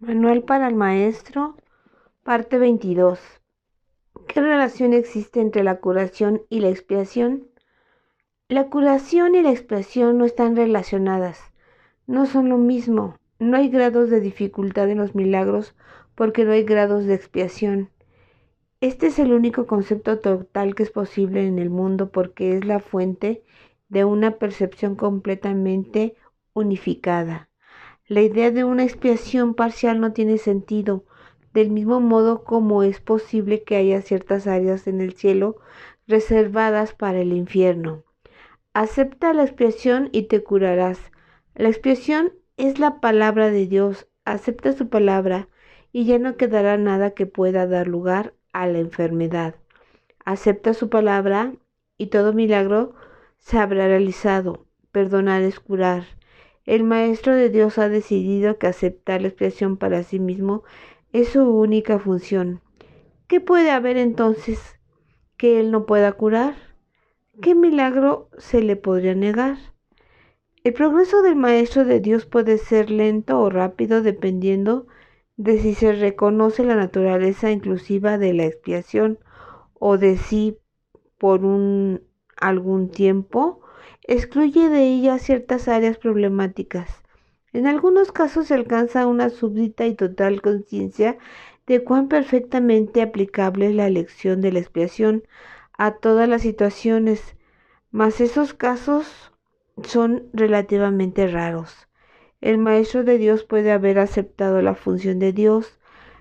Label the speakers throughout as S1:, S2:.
S1: Manual para el maestro, parte 22. ¿Qué relación existe entre la curación y la expiación? La curación y la expiación no están relacionadas, no son lo mismo. No hay grados de dificultad en los milagros porque no hay grados de expiación. Este es el único concepto total que es posible en el mundo porque es la fuente de una percepción completamente unificada. La idea de una expiación parcial no tiene sentido, del mismo modo como es posible que haya ciertas áreas en el cielo reservadas para el infierno. Acepta la expiación y te curarás. La expiación es la palabra de Dios. Acepta su palabra y ya no quedará nada que pueda dar lugar a la enfermedad. Acepta su palabra y todo milagro se habrá realizado. Perdonar es curar. El Maestro de Dios ha decidido que aceptar la expiación para sí mismo es su única función. ¿Qué puede haber entonces que Él no pueda curar? ¿Qué milagro se le podría negar? El progreso del Maestro de Dios puede ser lento o rápido dependiendo de si se reconoce la naturaleza inclusiva de la expiación o de si por algún tiempo excluye de ella ciertas áreas problemáticas. En algunos casos se alcanza una súbdita y total conciencia de cuán perfectamente aplicable es la elección de la expiación a todas las situaciones, mas esos casos son relativamente raros. El Maestro de Dios puede haber aceptado la función de Dios,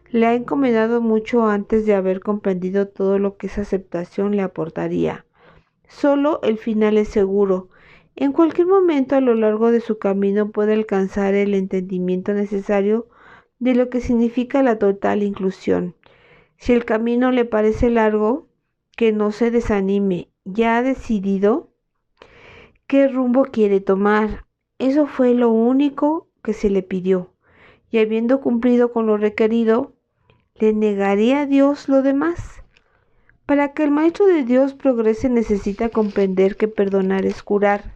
S1: le ha encomendado mucho antes de haber comprendido todo lo que esa aceptación le aportaría. Solo el final es seguro. En cualquier momento a lo largo de su camino puede alcanzar el entendimiento necesario de lo que significa la total inclusión. Si el camino le parece largo, que no se desanime. Ya ha decidido qué rumbo quiere tomar. Eso fue lo único que se le pidió. Y habiendo cumplido con lo requerido, ¿le negaría a Dios lo demás? Para que el Maestro de Dios progrese necesita comprender que perdonar es curar.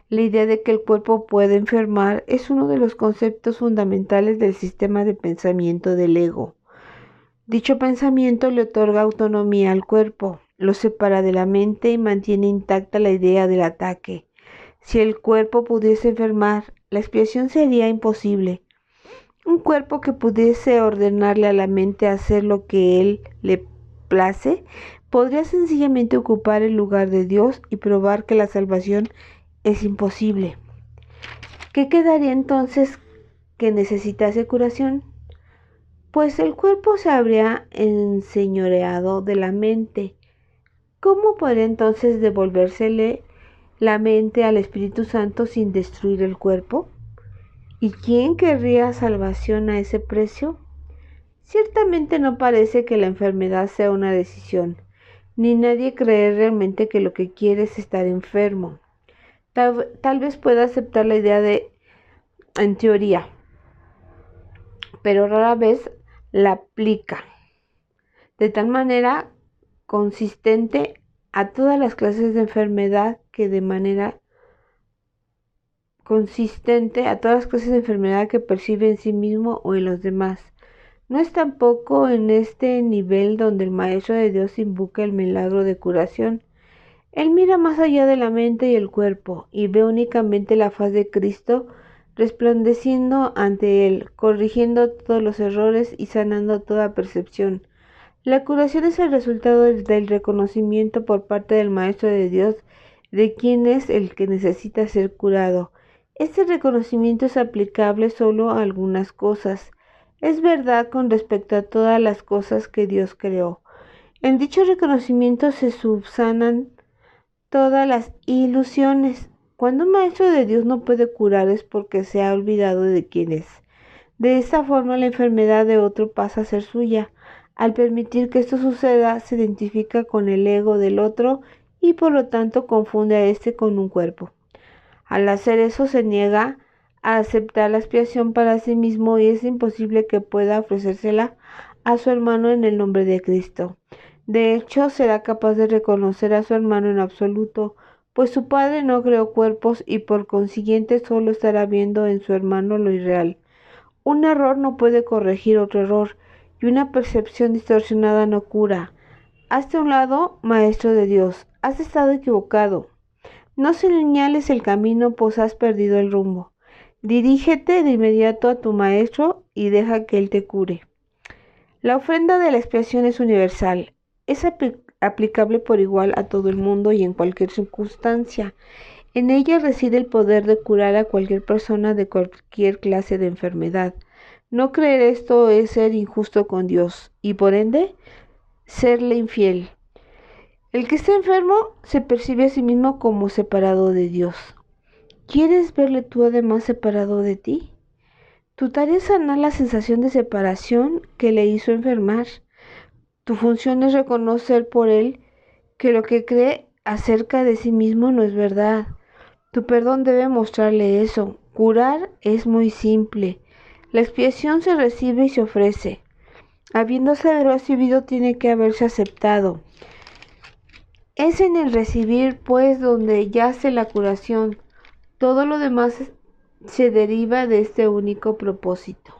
S1: La idea de que el cuerpo puede enfermar es uno de los conceptos fundamentales del sistema de pensamiento del ego. Dicho pensamiento le otorga autonomía al cuerpo, lo separa de la mente y mantiene intacta la idea del ataque. Si el cuerpo pudiese enfermar, la expiación sería imposible. Un cuerpo que pudiese ordenarle a la mente hacer lo que él le place, podría sencillamente ocupar el lugar de Dios y probar que la salvación es imposible. ¿Qué quedaría entonces que necesitase curación? Pues el cuerpo se habría enseñoreado de la mente. ¿Cómo podría entonces devolvérsele la mente al Espíritu Santo sin destruir el cuerpo? ¿Y quién querría salvación a ese precio? Ciertamente no parece que la enfermedad sea una decisión, ni nadie cree realmente que lo que quiere es estar enfermo. Tal vez pueda aceptar la idea en teoría, pero rara vez la aplica de tal manera consistente a todas las clases de enfermedad que percibe en sí mismo o en los demás. No es tampoco en este nivel donde el Maestro de Dios invoca el milagro de curación. Él mira más allá de la mente y el cuerpo y ve únicamente la faz de Cristo resplandeciendo ante él, corrigiendo todos los errores y sanando toda percepción. La curación es el resultado del reconocimiento por parte del Maestro de Dios de quién es el que necesita ser curado. Este reconocimiento es aplicable solo a algunas cosas. Es verdad con respecto a todas las cosas que Dios creó. En dicho reconocimiento se subsanan todas las ilusiones. Cuando un maestro de Dios no puede curar es porque se ha olvidado de quién es. De esta forma la enfermedad de otro pasa a ser suya. Al permitir que esto suceda, se identifica con el ego del otro y por lo tanto confunde a este con un cuerpo. Al hacer eso se niega a aceptar la expiación para sí mismo y es imposible que pueda ofrecérsela a su hermano en el nombre de Cristo. De hecho, será capaz de reconocer a su hermano en absoluto, pues su Padre no creó cuerpos y por consiguiente solo estará viendo en su hermano lo irreal. Un error no puede corregir otro error, y una percepción distorsionada no cura. Hazte a un lado, maestro de Dios. Has estado equivocado. No señales el camino, pues has perdido el rumbo. Dirígete de inmediato a tu maestro y deja que él te cure. La ofrenda de la expiación es universal. Es aplicable por igual a todo el mundo y en cualquier circunstancia. En ella reside el poder de curar a cualquier persona de cualquier clase de enfermedad. No creer esto es ser injusto con Dios y por ende serle infiel. El que está enfermo se percibe a sí mismo como separado de Dios. ¿Quieres verle tú además separado de ti? Tu tarea es sanar la sensación de separación que le hizo enfermar. Tu función es reconocer por él que lo que cree acerca de sí mismo no es verdad. Tu perdón debe mostrarle eso. Curar es muy simple. La expiación se recibe y se ofrece. Habiéndose recibido tiene que haberse aceptado. Es en el recibir, pues, donde yace la curación. Todo lo demás se deriva de este único propósito.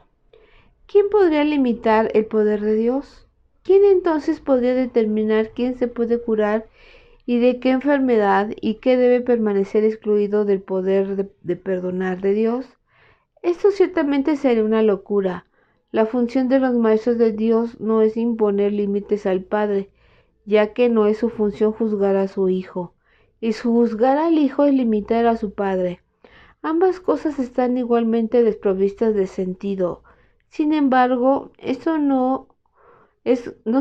S1: ¿Quién podría limitar el poder de Dios? ¿Quién entonces podría determinar quién se puede curar y de qué enfermedad y qué debe permanecer excluido del poder de perdonar de Dios? Esto ciertamente sería una locura. La función de los maestros de Dios no es imponer límites al Padre, ya que no es su función juzgar a su Hijo, y su juzgar al Hijo es limitar a su Padre. Ambas cosas están igualmente desprovistas de sentido. Sin embargo, esto no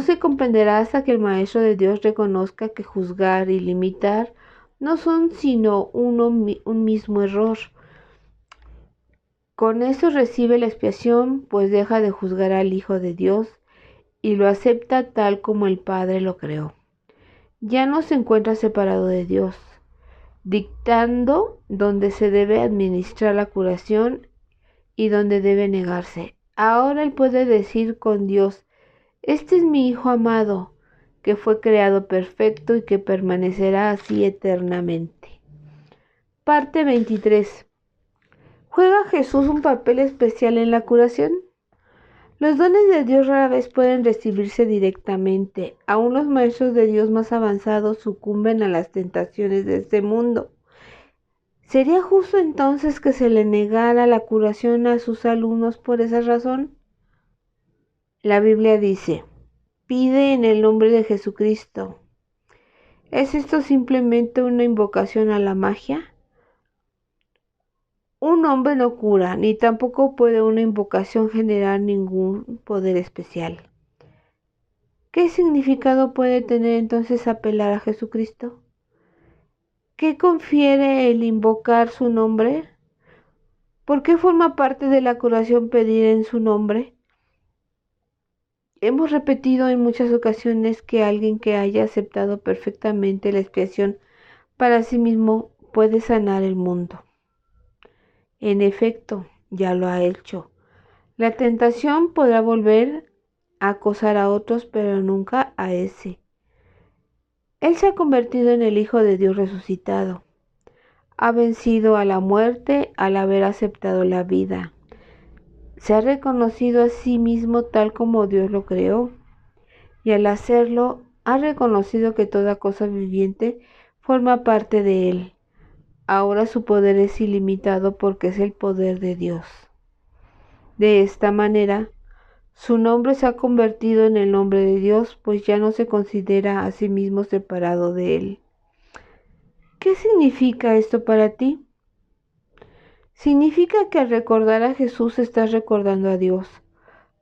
S1: se comprenderá hasta que el Maestro de Dios reconozca que juzgar y limitar no son sino un mismo error. Con eso recibe la expiación, pues deja de juzgar al Hijo de Dios y lo acepta tal como el Padre lo creó. Ya no se encuentra separado de Dios, dictando donde se debe administrar la curación y donde debe negarse. Ahora él puede decir con Dios: este es mi Hijo amado, que fue creado perfecto y que permanecerá así eternamente. Parte 23. ¿Juega Jesús un papel especial en la curación? Los dones de Dios rara vez pueden recibirse directamente. Aún los maestros de Dios más avanzados sucumben a las tentaciones de este mundo. ¿Sería justo entonces que se le negara la curación a sus alumnos por esa razón? La Biblia dice: pide en el nombre de Jesucristo. ¿Es esto simplemente una invocación a la magia? Un hombre no cura, ni tampoco puede una invocación generar ningún poder especial. ¿Qué significado puede tener entonces apelar a Jesucristo? ¿Qué confiere el invocar su nombre? ¿Por qué forma parte de la curación pedir en su nombre? Hemos repetido en muchas ocasiones que alguien que haya aceptado perfectamente la expiación para sí mismo puede sanar el mundo. En efecto, ya lo ha hecho. La tentación podrá volver a acosar a otros, pero nunca a ese. Él se ha convertido en el Hijo de Dios resucitado. Ha vencido a la muerte al haber aceptado la vida. Se ha reconocido a sí mismo tal como Dios lo creó, y al hacerlo ha reconocido que toda cosa viviente forma parte de él. Ahora su poder es ilimitado porque es el poder de Dios. De esta manera, su nombre se ha convertido en el nombre de Dios, pues ya no se considera a sí mismo separado de él. ¿Qué significa esto para ti? Significa que al recordar a Jesús estás recordando a Dios.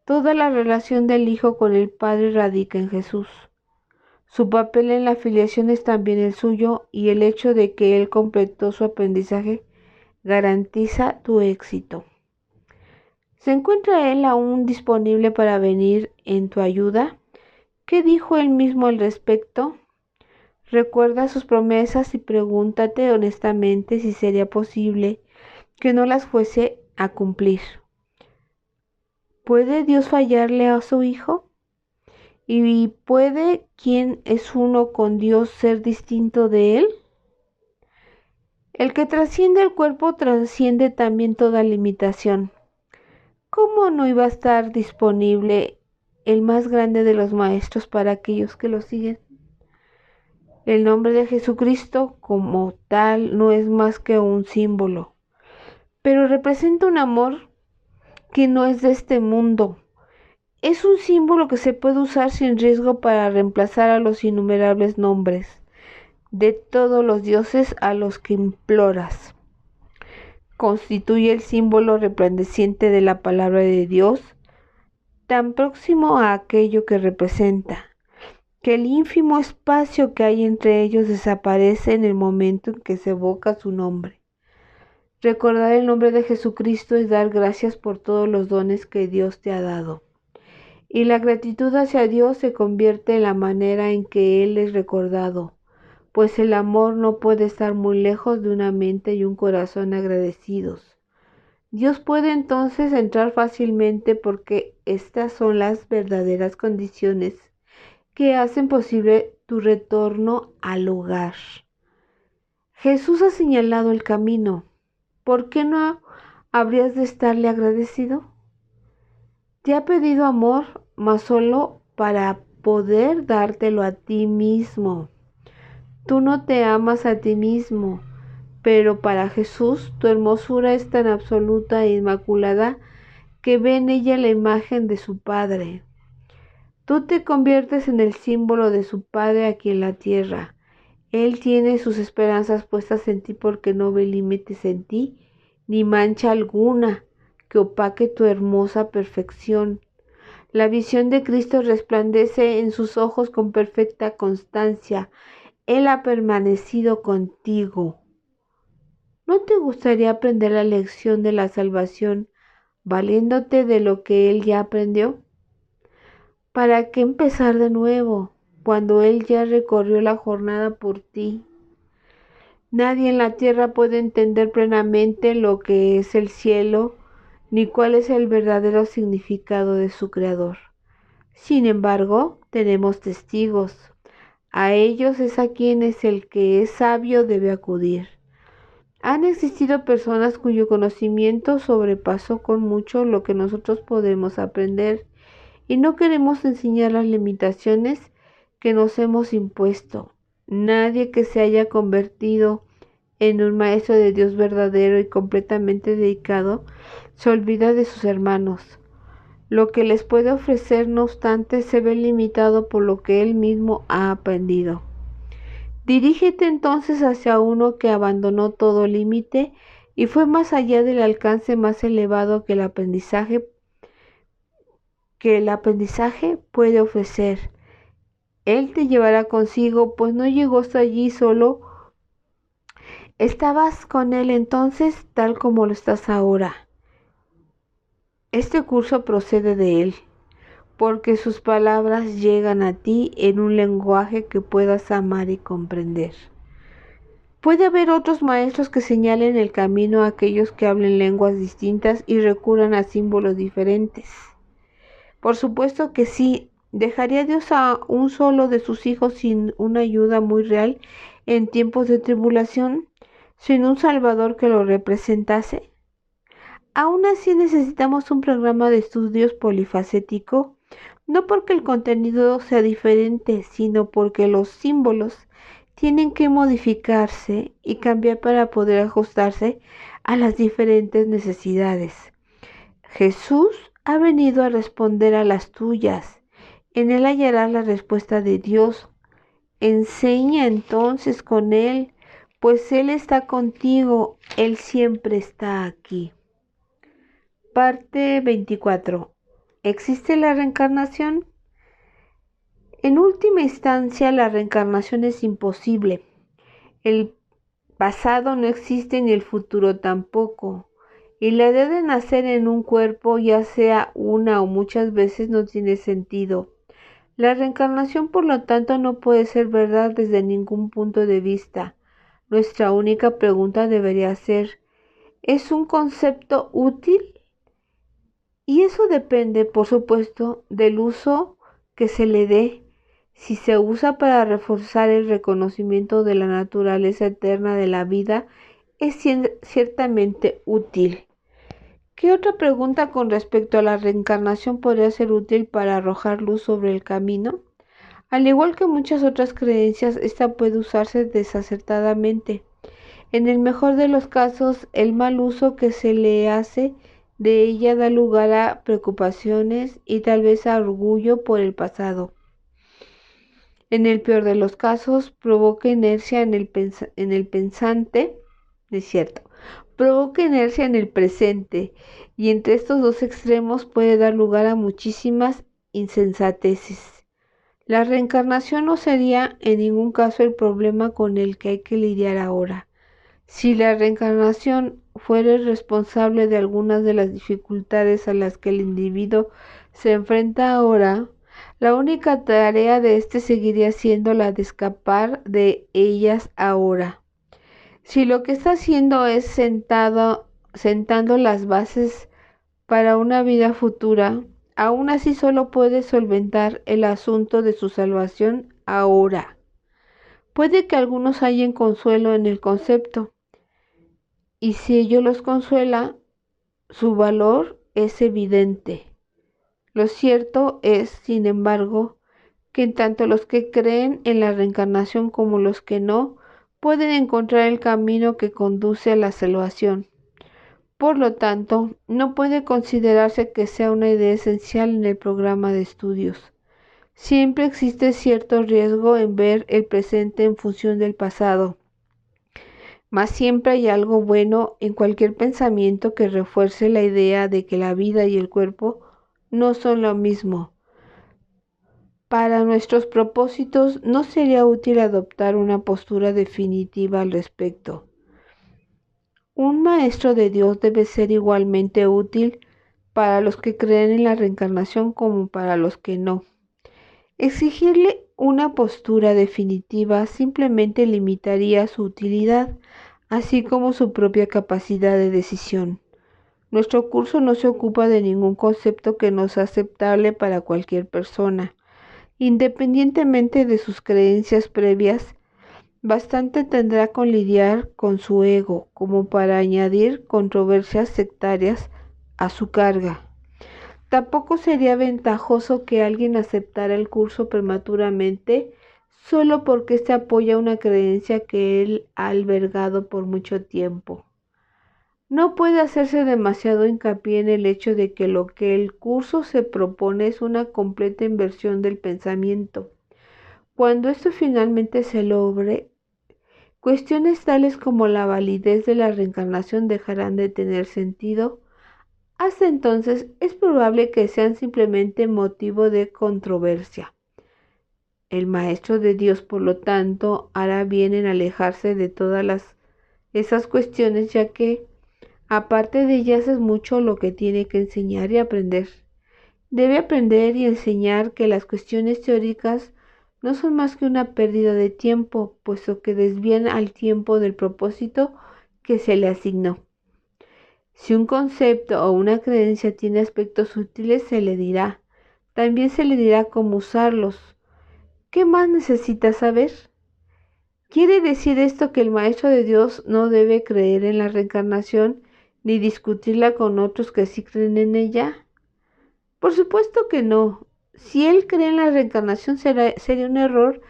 S1: Toda la relación del Hijo con el Padre radica en Jesús. Su papel en la filiación es también el suyo, y el hecho de que Él completó su aprendizaje garantiza tu éxito. ¿Se encuentra Él aún disponible para venir en tu ayuda? ¿Qué dijo Él mismo al respecto? Recuerda sus promesas y pregúntate honestamente si sería posible que no las fuese a cumplir. ¿Puede Dios fallarle a su Hijo? ¿Y puede quien es uno con Dios ser distinto de Él? El que trasciende el cuerpo trasciende también toda limitación. ¿cómo no iba a estar disponible el más grande de los maestros para aquellos que lo siguen? El nombre de Jesucristo como tal no es más que un símbolo, pero representa un amor que no es de este mundo. Es un símbolo que se puede usar sin riesgo para reemplazar a los innumerables nombres de todos los dioses a los que imploras. Constituye el símbolo resplandeciente de la palabra de Dios, tan próximo a aquello que representa, que el ínfimo espacio que hay entre ellos desaparece en el momento en que se evoca su nombre. Recordar el nombre de Jesucristo es dar gracias por todos los dones que Dios te ha dado. Y la gratitud hacia Dios se convierte en la manera en que Él es recordado, pues el amor no puede estar muy lejos de una mente y un corazón agradecidos. Dios puede entonces entrar fácilmente porque estas son las verdaderas condiciones que hacen posible tu retorno al hogar. Jesús ha señalado el camino. ¿Por qué no habrías de estarle agradecido? Te ha pedido amor, mas solo para poder dártelo a ti mismo. Tú no te amas a ti mismo, pero para Jesús tu hermosura es tan absoluta e inmaculada que ve en ella la imagen de su Padre. Tú te conviertes en el símbolo de su Padre aquí en la tierra. Él tiene sus esperanzas puestas en ti porque no ve límites en ti, ni mancha alguna que opaque tu hermosa perfección. La visión de Cristo resplandece en sus ojos con perfecta constancia. Él ha permanecido contigo. ¿No te gustaría aprender la lección de la salvación valiéndote de lo que Él ya aprendió? ¿Para qué empezar de nuevo cuando Él ya recorrió la jornada por ti? Nadie en la tierra puede entender plenamente lo que es el cielo ni cuál es el verdadero significado de su creador. Sin embargo, tenemos testigos. A ellos es a quienes el que es sabio debe acudir. Han existido personas cuyo conocimiento sobrepasó con mucho lo que nosotros podemos aprender y no queremos enseñar las limitaciones que nos hemos impuesto. Nadie que se haya convertido en un maestro de Dios verdadero y completamente dedicado se olvida de sus hermanos. Lo que les puede ofrecer, no obstante, se ve limitado por lo que él mismo ha aprendido. Dirígete entonces hacia uno que abandonó todo límite y fue más allá del alcance más elevado que el aprendizaje puede ofrecer. Él te llevará consigo, pues no llegó hasta allí solo. Estabas con él entonces tal como lo estás ahora. Este curso procede de él, porque sus palabras llegan a ti en un lenguaje que puedas amar y comprender. Puede haber otros maestros que señalen el camino a aquellos que hablen lenguas distintas y recurran a símbolos diferentes. Por supuesto que sí. ¿Dejaría Dios a un solo de sus hijos sin una ayuda muy real en tiempos de tribulación, sin un Salvador que lo representase? Aún así necesitamos un programa de estudios polifacético, no porque el contenido sea diferente, sino porque los símbolos tienen que modificarse y cambiar para poder ajustarse a las diferentes necesidades. Jesús ha venido a responder a las tuyas. En Él hallarás la respuesta de Dios. Enseña entonces con Él, pues Él está contigo, Él siempre está aquí. Parte 24. ¿Existe la reencarnación? En última instancia, la reencarnación es imposible. El pasado no existe ni el futuro tampoco. Y la idea de nacer en un cuerpo, ya sea una o muchas veces, no tiene sentido. La reencarnación, por lo tanto, no puede ser verdad desde ningún punto de vista. Nuestra única pregunta debería ser, ¿es un concepto útil? Y eso depende, por supuesto, del uso que se le dé. Si se usa para reforzar el reconocimiento de la naturaleza eterna de la vida, es ciertamente útil. ¿Qué otra pregunta con respecto a la reencarnación podría ser útil para arrojar luz sobre el camino? Al igual que muchas otras creencias, esta puede usarse desacertadamente. En el mejor de los casos, el mal uso que se le hace de ella da lugar a preocupaciones y tal vez a orgullo por el pasado. En el peor de los casos, provoca inercia en el pensante, es cierto, provoca inercia en el presente, y entre estos dos extremos puede dar lugar a muchísimas insensateces. La reencarnación no sería en ningún caso el problema con el que hay que lidiar ahora. Si la reencarnación fuera el responsable de algunas de las dificultades a las que el individuo se enfrenta ahora, la única tarea de éste seguiría siendo la de escapar de ellas ahora. Si lo que está haciendo es sentando las bases para una vida futura, aún así solo puede solventar el asunto de su salvación ahora. Puede que algunos hallen consuelo en el concepto, y si ello los consuela, su valor es evidente. Lo cierto es, sin embargo, que tanto los que creen en la reencarnación como los que no, pueden encontrar el camino que conduce a la salvación. Por lo tanto, no puede considerarse que sea una idea esencial en el programa de estudios. Siempre existe cierto riesgo en ver el presente en función del pasado. Mas siempre hay algo bueno en cualquier pensamiento que refuerce la idea de que la vida y el cuerpo no son lo mismo. Para nuestros propósitos no sería útil adoptar una postura definitiva al respecto. Un maestro de Dios debe ser igualmente útil para los que creen en la reencarnación como para los que no. Exigirle una postura definitiva simplemente limitaría su utilidad, así como su propia capacidad de decisión. Nuestro curso no se ocupa de ningún concepto que no sea aceptable para cualquier persona, independientemente de sus creencias previas. Bastante tendrá con lidiar con su ego como para añadir controversias sectarias a su carga. Tampoco sería ventajoso que alguien aceptara el curso prematuramente solo porque éste apoya una creencia que él ha albergado por mucho tiempo. No puede hacerse demasiado hincapié en el hecho de que lo que el curso se propone es una completa inversión del pensamiento. Cuando esto finalmente se logre, cuestiones tales como la validez de la reencarnación dejarán de tener sentido. Hasta entonces es probable que sean simplemente motivo de controversia. El Maestro de Dios, por lo tanto, hará bien en alejarse de todas esas cuestiones, ya que, aparte de ellas, es mucho lo que tiene que enseñar y aprender. Debe aprender y enseñar que las cuestiones teóricas no son más que una pérdida de tiempo, puesto que desvían al tiempo del propósito que se le asignó. Si un concepto o una creencia tiene aspectos útiles, se le dirá. También se le dirá cómo usarlos. ¿Qué más necesita saber? ¿Quiere decir esto que el Maestro de Dios no debe creer en la reencarnación ni discutirla con otros que sí creen en ella? Por supuesto que no. Si él cree en la reencarnación, sería un error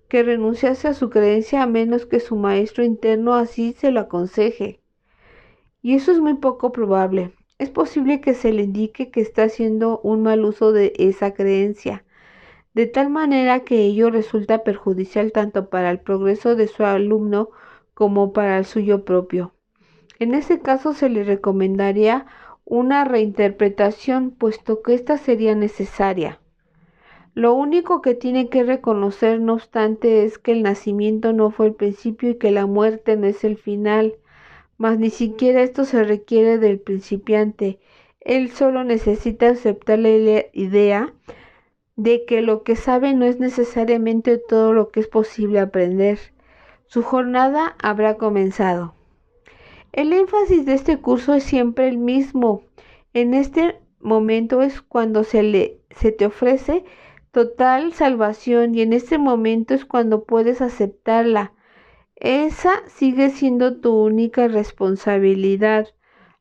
S1: que renunciase a su creencia a menos que su maestro interno así se lo aconseje. Y eso es muy poco probable. Es posible que se le indique que está haciendo un mal uso de esa creencia, de tal manera que ello resulta perjudicial tanto para el progreso de su alumno como para el suyo propio. En ese caso se le recomendaría una reinterpretación, puesto que ésta sería necesaria. Lo único que tiene que reconocer, no obstante, es que el nacimiento no fue el principio y que la muerte no es el final. Mas ni siquiera esto se requiere del principiante. Él solo necesita aceptar la idea de que lo que sabe no es necesariamente todo lo que es posible aprender. Su jornada habrá comenzado. El énfasis de este curso es siempre el mismo. En este momento es cuando se te ofrece total salvación, y en este momento es cuando puedes aceptarla. Esa sigue siendo tu única responsabilidad.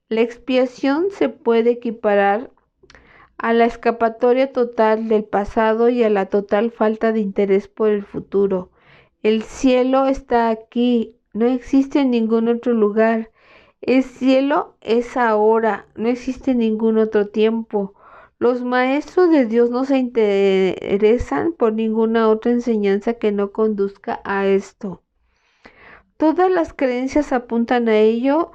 S1: La expiación se puede equiparar a la escapatoria total del pasado y a la total falta de interés por el futuro. El cielo está aquí, no existe en ningún otro lugar. El cielo es ahora, no existe ningún otro tiempo. Los maestros de Dios no se interesan por ninguna otra enseñanza que no conduzca a esto. Todas las creencias apuntan a ello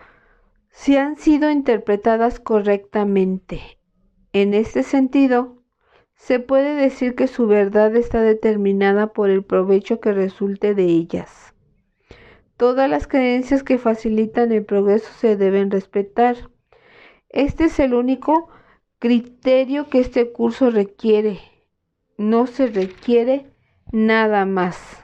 S1: si han sido interpretadas correctamente. En este sentido, se puede decir que su verdad está determinada por el provecho que resulte de ellas. Todas las creencias que facilitan el progreso se deben respetar. Este es el único criterio que este curso requiere. No se requiere nada más.